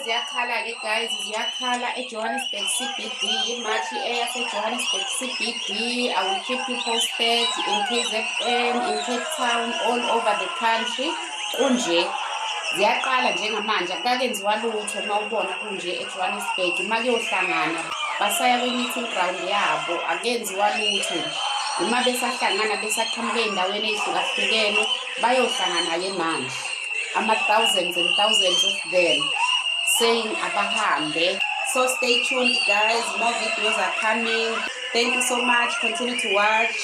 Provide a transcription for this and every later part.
Ziyakhala-ke guys, ziyakhala eJohannesburg CBD, imashi eyaseJohannesburg CBD. I will keep you posted in KZN, in Cape Town, all over the country. Kunje ziyaqala njengamanje, akukakenziwa lutho uma ubona kunje eJohannesburg. Uma kuyohlangana basaya kwi-meeting ground yabo, akuyenziwa lutho nje. Uma besahlangana besaqhamuka ey'ndaweni ey'hlukahlukene bayohlangana-ke manje. Ama-thousands and thousands of them saying abahambe. So stay tuned guys, more videos are coming. Thank you so much, continue to watch.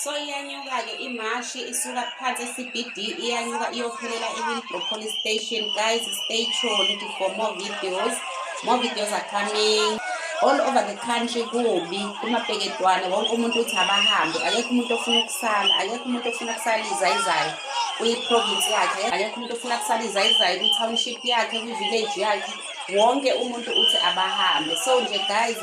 So iyanyuka-ke imashi isuka phansi e-CBD iyanyuka iyophelela e-Hillbrow Police Station. Guys, stay tuned for more videos. More videos are coming all over the country. Kubi kumabheketwane wonke umuntu uthi abahambe, akekho umuntu ofuna ukusala, akekho umuntu ofuna kusala izayizayi kwi-province yakhe, akekho umuntu ofuna kusala izayizayi kwi-township yakhe, kwi-village yakhe. Wonke umuntu uthi abahambe. So nje guys,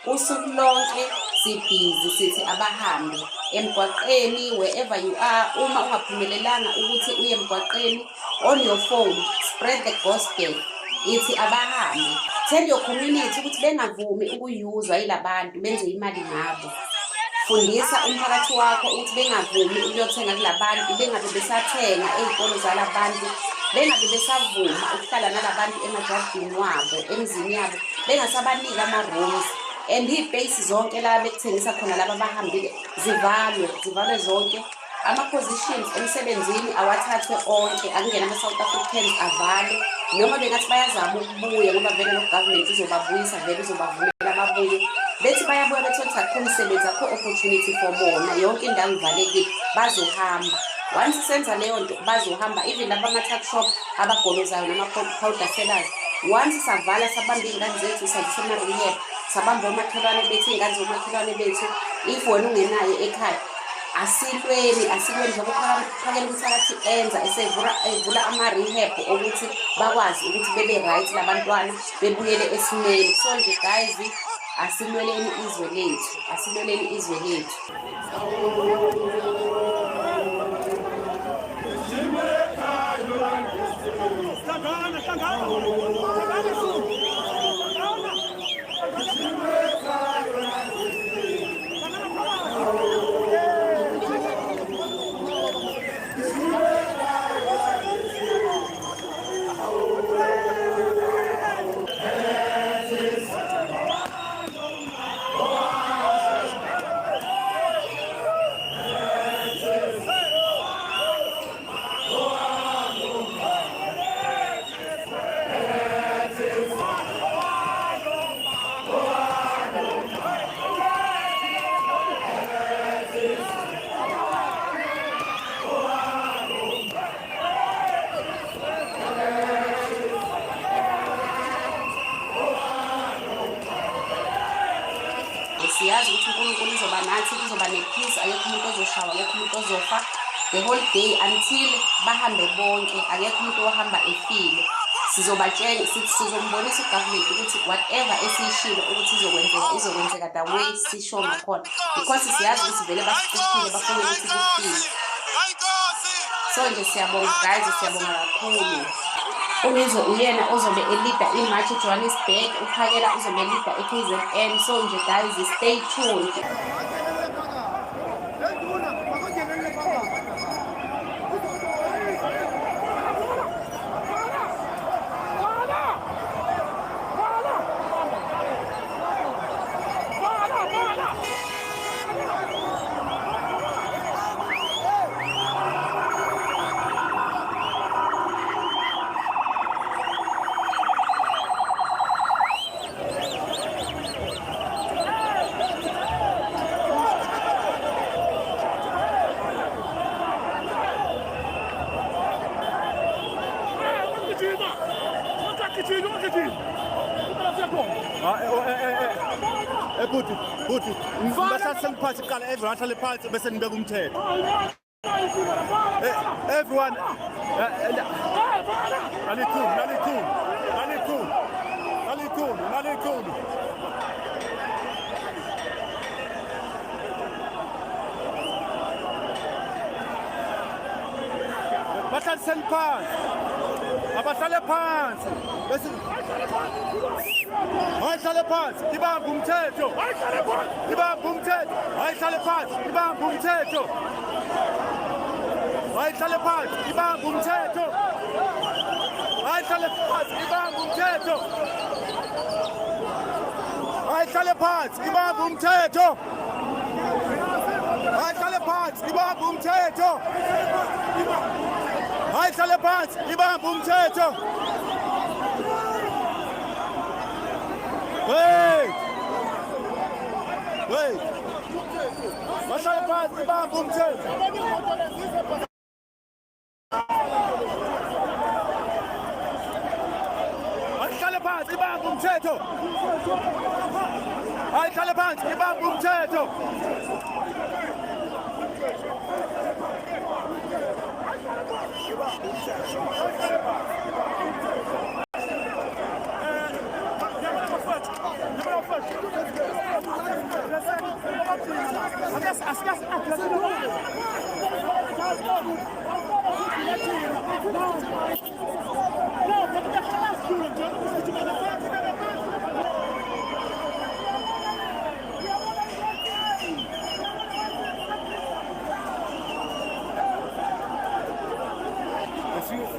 usuku lonke sibhizi sithi abahambe emgwaqeni, wherever you are. Uma ungaphumelelanga ukuthi uye emgwaqeni, on your phone spread the gospel, ithi abahambe. Tell your community ukuthi bengavumi ukuyuzwa yilabantu benze imali ngabo. Fundisa umphakathi wakho ukuthi bengavumi ukuyothenga kulabantu, bengabe besathenga ey'tolo zalabantu, bengabe besavuma ukuhlala nalabantu emajardini wabo, emizini yabo, bengasabanika ama-rooms. And iy'peyisi zonke la bekuthengisa khona laba bahambile zivalwe zonke. Ama-positions emsebenzini awathathwe onke, akungena ama-South Africans, avalwe. Noma bengathi bayazama ukubuya ngoba vele lo government izobabuyisa, vele izobavumela babuye. Bethi bayabuya bethola akho umsebenzi, akho opportunity for bona, yonke indawo ivalekile, bazohamba. Once senza leyo nto bazohamba. Even laba ama-tuck shop abagolozayo nama-powder sellers, once savala sabamba iy'ngane zethu sazise ema-rehab, sabamba omakhelwane bethu, iy'ngane zomakhelwane bethu. If wena ungenayo ekhaya, asilweni njengoba uphakela umthakathi enza evula ama-rehab ukuthi bakwazi ukuthi bebe right labantwana bebuyele esimeni. So nje guys, asilweleni izwe lethu. kuzoba nathi, kuzoba ne-peace, akekho umuntu ozoshawa, akekho umuntu ozofa the whole day until bahambe bonke, akekho umuntu ohamba efile. Sizombonisa ugovernment ukuthi whatever esiyishilo ukuthi izokwenzeka the way sisho ngakhona, because siyazi ukuthi vele basiqiphile bafuna ukuthi kufike. So nje siyabonga guys, siyabonga kakhulu. Umizwe uyena ozobe elida imarch eJohannesburg, uphakela uzobe elida eKZN. So nje guys, stay tuned. Buti, basahlale phansi kuqala, everyone ahlale phansi bese nibeka umthetho. Everyone nalikhulu. Bahlaliseni phansi. Abahlale phansi. Bese Hayihlale phansi, ibambe umthetho. Ibambe umthetho. Hayihlale phansi, ibambe umthetho. Hayihlale phansi, ibambe umthetho. Hayihlale phansi, ibambe umthetho. Hayihlale phansi, ibambe umthetho. Hayihlale phansi, ibambe umthetho. Hayihlale phansi, ibambe umthetho. Wait! Bahlale phansi, ibambe umthetho. Hayihlale phansi, ibambe umthetho. Hayihlale phansi, ibambe umthetho.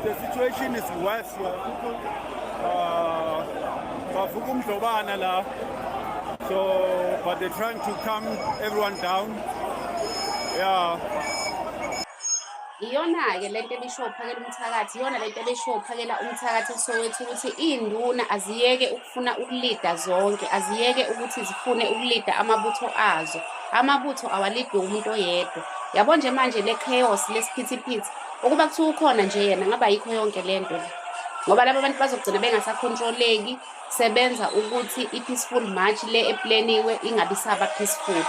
The situation is worse here. Bavuka umdlobana la. So, but they're trying to calm everyone down. Yeah. Iyona-ke lento ebisho uphakela umthakathi, iyona lento ebisho uphakela umthakathi eSoweto ukuthi iy'nduna aziyeke ukufuna ukulida zonke, aziyeke ukuthi zifune ukulida amabutho azo. Amabutho awalidwe umuntu oyedwa. Yabo nje manje le chaos lesiphithiphithi ukuba kuthiwa ukhona nje yena ngaba yikho yonke lento le. Ngoba laba bantu bazogcina bengasacontroleki, sebenza ukuthi i-peaceful march le eplaniwe ingabi saba peaceful.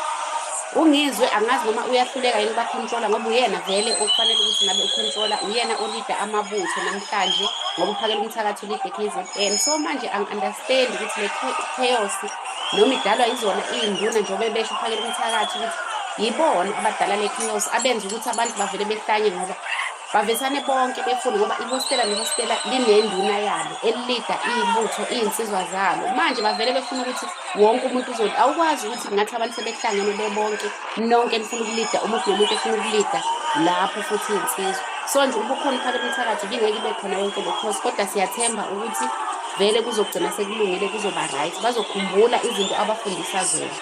Ungizwe angazi noma uyahluleka yini ukuba-controla ngoba uyena vele okufanele ukuthi ngabe ucontrola, uyena olida amabutho namhlanje ngoba uphakela umthakathi ulide KZN. So manje ang-understand ukuthi le chaos noma idalwa yizona iy'nduna njengoba besho uphakela umthakathi ukuthi yibona abadala le chaos abenza ukuthi abantu bavele behlanye ngoba bavesane bonke befuna ngoba ihostela nehostela linenduna yalo elida iy'butho iy'nsizwa zalo. Manje bavele befuna ukuthi wonke umuntu uzothi awukwazi ukuthi ngathi abantu sebehlangene bebonke nonke nifuna ukulida umuntu nomuntu efuna ukulida lapho futhi iy'nsizwa. So nje ubukhona uphakela umthakathi bingeke ibe khona yonke le chaos, kodwa siyathemba ukuthi vele kuzogcina sekulungile, kuzoba right, bazokhumbula izinto abafundisa zona.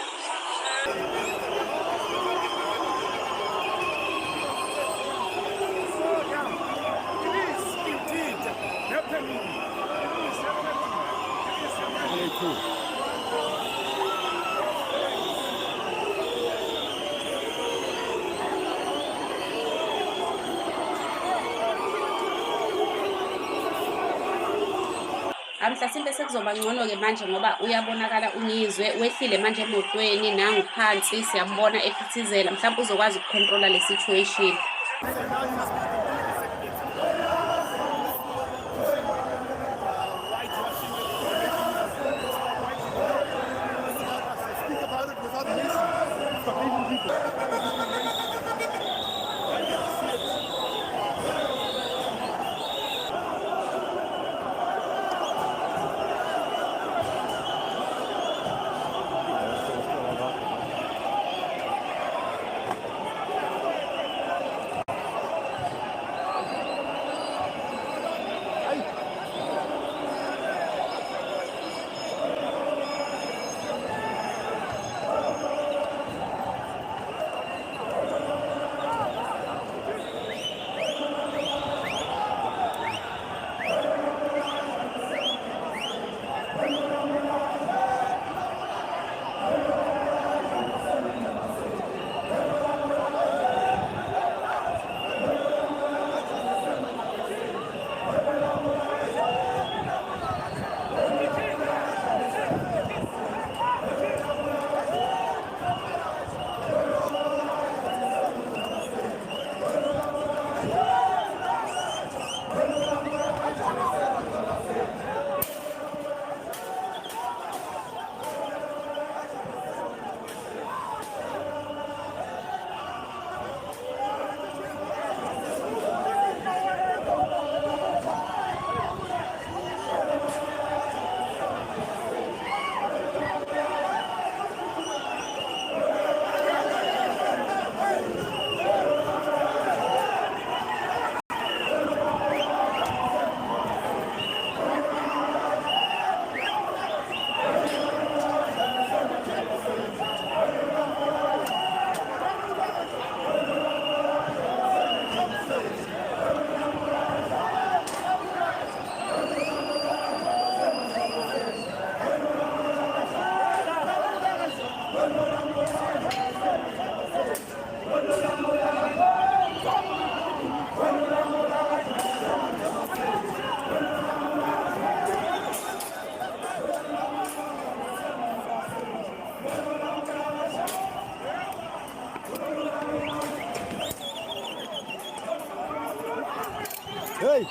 Mhlasimpe sekuzoba ngcono-ke manje ngoba uyabonakala uNyizwe wehlile manje emotweni nangaphansi siyambona ephithizela, mhlawumbe uzokwazi ukucontrola le situation. Hey!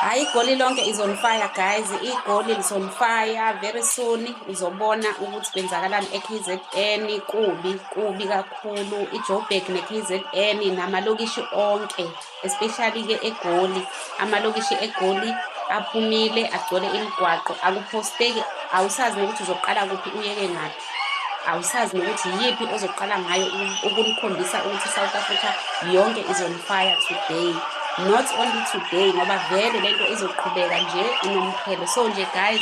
Hayi igoli lonke is on fire guys, igoli is on fire. Very soon uzobona ukuthi kwenzakalani eKZN. Kubi kakhulu iJoburg neKZN namalokishi onke, especially ke eGoli. Amalokishi eGoli aphumile agcwele imigwaqo, akuposteki, awusazi nokuthi uzoqala kuphi uyeke ngaphi, awusazi nokuthi yiphi ozoqala ngayo ukunikhombisa ukuthi South Africa yonke is on fire today. Not only today ngoba vele lento izoqhubeka nje inomphelo. So nje guys,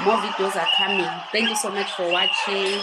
more videos are coming. Thank you so much for watching.